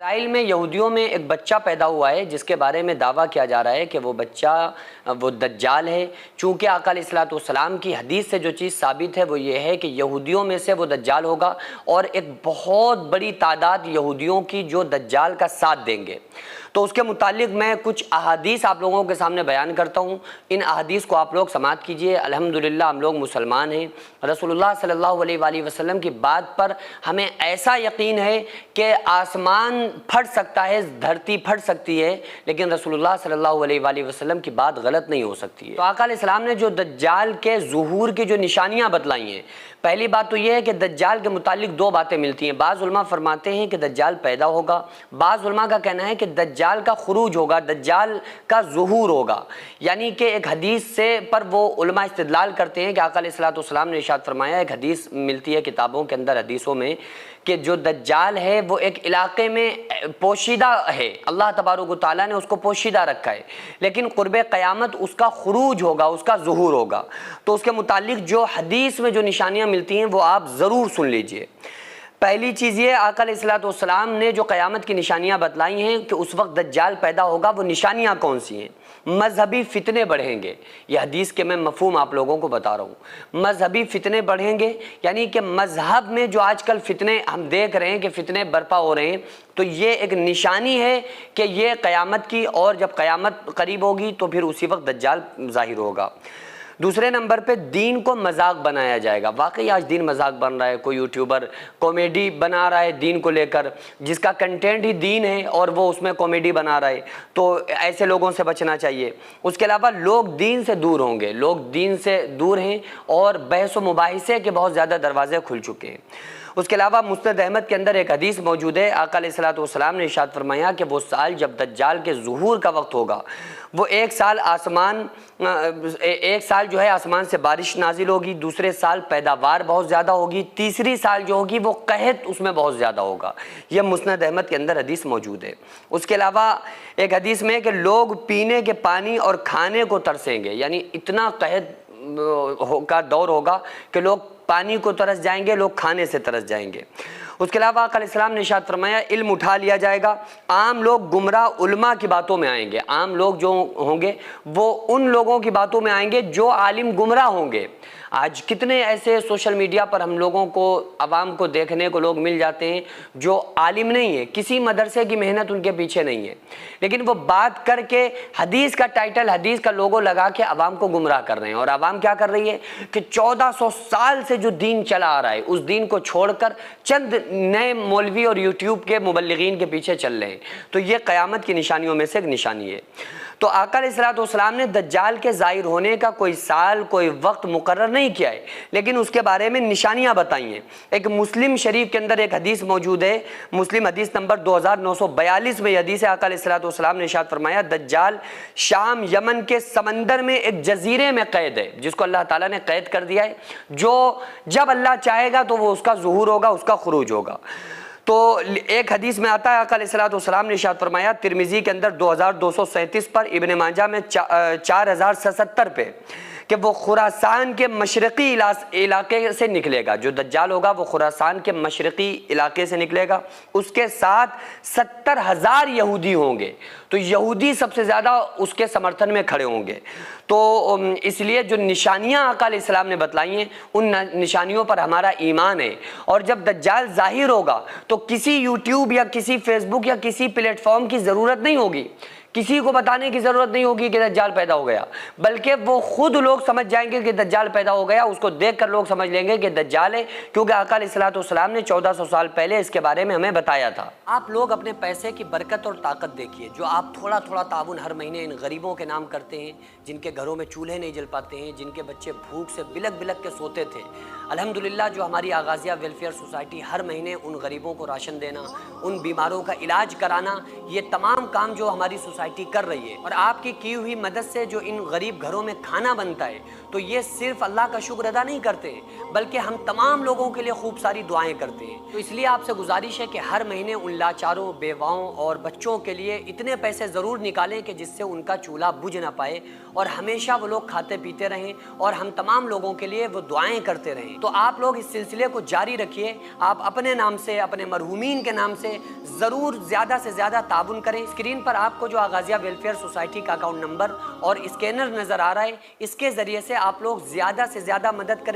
اسرائیل میں یہودیوں میں ایک بچہ پیدا ہوا ہے جس کے بارے میں دعویٰ کیا جا رہا ہے کہ وہ بچہ وہ دجال ہے۔ چونکہ آقا علیہ الصلوۃ والسلام کی حدیث سے جو چیز ثابت ہے وہ یہ ہے کہ یہودیوں میں سے وہ دجال ہوگا، اور ایک بہت بڑی تعداد یہودیوں کی جو دجال کا ساتھ دیں گے۔ تو اس کے متعلق میں کچھ احادیث آپ لوگوں کے سامنے بیان کرتا ہوں، ان احادیث کو آپ لوگ سماعت کیجئے۔ الحمدللہ ہم لوگ مسلمان ہیں، رسول اللہ صلی اللہ علیہ وآلہ وسلم کی بات پر ہمیں ایسا یقین ہے کہ آسمان پھٹ سکتا ہے، دھرتی پھٹ سکتی ہے، لیکن رسول اللہ صلی اللہ علیہ وآلہ وسلم کی بات غلط نہیں ہو سکتی ہے۔ تو آقا علیہ السلام نے جو دجال کے ظہور کی جو نشانیاں بتلائی ہیں، پہلی بات تو یہ ہے کہ دجال کے متعلق دو باتیں ملتی ہیں۔ بعض علماء فرماتے ہیں کہ دجال پیدا ہوگا، بعض علماء کا کہنا ہے کہ دجال کا خروج ہوگا، دجال کا ظہور ہوگا۔ یعنی کہ ایک حدیث سے پر وہ علماء استدلال کرتے ہیں کہ آقا علیہ الصلوۃ والسلام نے ارشاد فرمایا، ایک حدیث ملتی ہے کتابوں کے اندر، حدیثوں میں، کہ جو دجال ہے وہ ایک علاقے میں پوشیدہ ہے، اللہ تبارک و تعالیٰ نے اس کو پوشیدہ رکھا ہے، لیکن قرب قیامت اس کا خروج ہوگا، اس کا ظہور ہوگا۔ تو اس کے متعلق جو حدیث میں جو نشانیاں ملتی ہیں وہ آپ ضرور سن لیجئے۔ پہلی چیز یہ، آقا علیہ الصلوۃ والسلام نے جو قیامت کی نشانیاں بتلائی ہیں کہ اس وقت دجال پیدا ہوگا، وہ نشانیاں کون سی ہیں؟ مذہبی فتنے بڑھیں گے، یہ حدیث کے میں مفہوم آپ لوگوں کو بتا رہا ہوں۔ مذہبی فتنے بڑھیں گے، یعنی کہ مذہب میں جو آج کل فتنے ہم دیکھ رہے ہیں کہ فتنے برپا ہو رہے ہیں، تو یہ ایک نشانی ہے کہ یہ قیامت کی، اور جب قیامت قریب ہوگی تو پھر اسی وقت دجال ظاہر ہوگا۔ دوسرے نمبر پہ دین کو مذاق بنایا جائے گا۔ واقعی آج دین مذاق بن رہا ہے، کوئی یوٹیوبر کامیڈی بنا رہا ہے دین کو لے کر، جس کا کنٹینٹ ہی دین ہے اور وہ اس میں کامیڈی بنا رہا ہے، تو ایسے لوگوں سے بچنا چاہیے۔ اس کے علاوہ لوگ دین سے دور ہوں گے، لوگ دین سے دور ہیں، اور بحث و مباحثے کے بہت زیادہ دروازے کھل چکے ہیں۔ اس کے علاوہ مسند احمد کے اندر ایک حدیث موجود ہے، آقا علیہ الصلوۃ والسلام نے ارشاد فرمایا کہ وہ سال جب دجال کے ظہور کا وقت ہوگا، وہ ایک سال جو ہے آسمان سے بارش نازل ہوگی، دوسرے سال پیداوار بہت زیادہ ہوگی، تیسری سال جو ہوگی وہ قحط اس میں بہت زیادہ ہوگا۔ یہ مسند احمد کے اندر حدیث موجود ہے۔ اس کے علاوہ ایک حدیث میں کہ لوگ پینے کے پانی اور کھانے کو ترسیں گے، یعنی اتنا قحط کا دور ہوگا کہ لوگ پانی کو ترس جائیں گے، لوگ کھانے سے ترس جائیں گے۔ اس کے علاوہ آقا علیہ السلام نے ارشاد فرمایا، علم اٹھا لیا جائے گا، عام لوگ گمراہ علماء کی باتوں میں آئیں گے۔ عام لوگ جو ہوں گے وہ ان لوگوں کی باتوں میں آئیں گے جو عالم گمراہ ہوں گے۔ آج کتنے ایسے سوشل میڈیا پر ہم لوگوں کو، عوام کو دیکھنے کو لوگ مل جاتے ہیں جو عالم نہیں ہیں، کسی مدرسے کی محنت ان کے پیچھے نہیں ہے، لیکن وہ بات کر کے حدیث کا ٹائٹل، حدیث کا لوگو لگا کے عوام کو گمراہ کر رہے ہیں۔ اور عوام کیا کر رہی ہے کہ 1400 سال سے جو دین چلا آ رہا ہے اس دین کو چھوڑ کر چند نئے مولوی اور یوٹیوب کے مبلغین کے پیچھے چل رہے ہیں۔ تو یہ قیامت کی نشانیوں میں سے ایک نشانی ہے۔ تو آقا علیہ الصلوۃ والسلام نے دجال کے ظاہر ہونے کا کوئی سال، کوئی وقت مقرر نہیں کیا ہے، لیکن اس کے بارے میں نشانیاں بتائی ہیں۔ ایک مسلم شریف کے اندر ایک حدیث موجود ہے، مسلم حدیث نمبر 2942 میں یہ حدیث ہے، آقا علیہ الصلوۃ والسلام نے ارشاد فرمایا، دجال شام یمن کے سمندر میں ایک جزیرے میں قید ہے، جس کو اللہ تعالیٰ نے قید کر دیا ہے، جو جب اللہ چاہے گا تو وہ اس کا ظہور ہوگا، اس کا خروج ہوگا۔ تو ایک حدیث میں آتا ہے، آقا علیہ الصلوۃ والسلام نے ارشاد فرمایا، ترمذی کے اندر 2237 پر، ابن ماجہ میں 4077 پہ، کہ وہ خراسان کے مشرقی علاقے سے نکلے گا۔ جو دجال ہوگا وہ خراسان کے مشرقی علاقے سے نکلے گا، اس کے ساتھ 70,000 یہودی ہوں گے۔ تو یہودی سب سے زیادہ اس کے سمرتھن میں کھڑے ہوں گے۔ تو اس لیے جو نشانیاں آقا علیہ السلام نے بتلائی ہیں، ان نشانیوں پر ہمارا ایمان ہے۔ اور جب دجال ظاہر ہوگا تو کسی یوٹیوب یا کسی فیس بک یا کسی پلیٹ فارم کی ضرورت نہیں ہوگی، کسی کو بتانے کی ضرورت نہیں ہوگی کہ دجال پیدا ہو گیا، بلکہ وہ خود لوگ سمجھ جائیں گے کہ دجال پیدا ہو گیا۔ اس کو دیکھ کر لوگ سمجھ لیں گے کہ دجال ہے، کیونکہ آقا علیہ الصلوۃ والسلام نے 1400 سال پہلے اس کے بارے میں ہمیں بتایا تھا۔ آپ لوگ اپنے پیسے کی برکت اور طاقت دیکھیے، جو آپ تھوڑا تھوڑا تعاون ہر مہینے ان غریبوں کے نام کرتے ہیں، جن کے گھروں میں چولہے نہیں جل پاتے ہیں، جن کے بچے بھوک سے بلک بلک کے سوتے تھے۔ الحمدللہ جو ہماری آغازیہ ویلفیئر سوسائٹی ہر مہینے ان غریبوں کو راشن دینا، ان بیماروں کا علاج کرانا، یہ تمام کام جو ہماری سوسائٹی کر رہی ہے، اور آپ کی ہوئی مدد سے جو ان غریب گھروں میں کھانا بنتا ہے، تو تو یہ صرف اللہ کا شکر ادا نہیں کرتے بلکہ ہم تمام لوگوں کے لیے خوب ساری دعائیں کرتے ہیں۔ تو اس لیے آپ سے گزارش ہے کہ ہر مہینے ان لاچاروں، بیواؤں اور بچوں کے لیے اتنے پیسے ضرور نکالیں کہ جس سے ان کا چولہا بجھ نہ پائے اور ہمیشہ وہ لوگ کھاتے پیتے رہیں اور ہم تمام لوگوں کے لیے وہ دعائیں کرتے رہیں۔ تو آپ لوگ اس سلسلے کو جاری رکھیے، آپ اپنے نام سے، اپنے مرحومین کے نام سے ضرور زیادہ سے زیادہ تعاون کریں۔ اسکرین پر آپ کو جو آغازیہ ویلفیئر سوسائٹی کا اکاؤنٹ نمبر اور اسکینر نظر آ رہا ہے، اس کے ذریعے سے آپ لوگ زیادہ سے زیادہ مدد کریں۔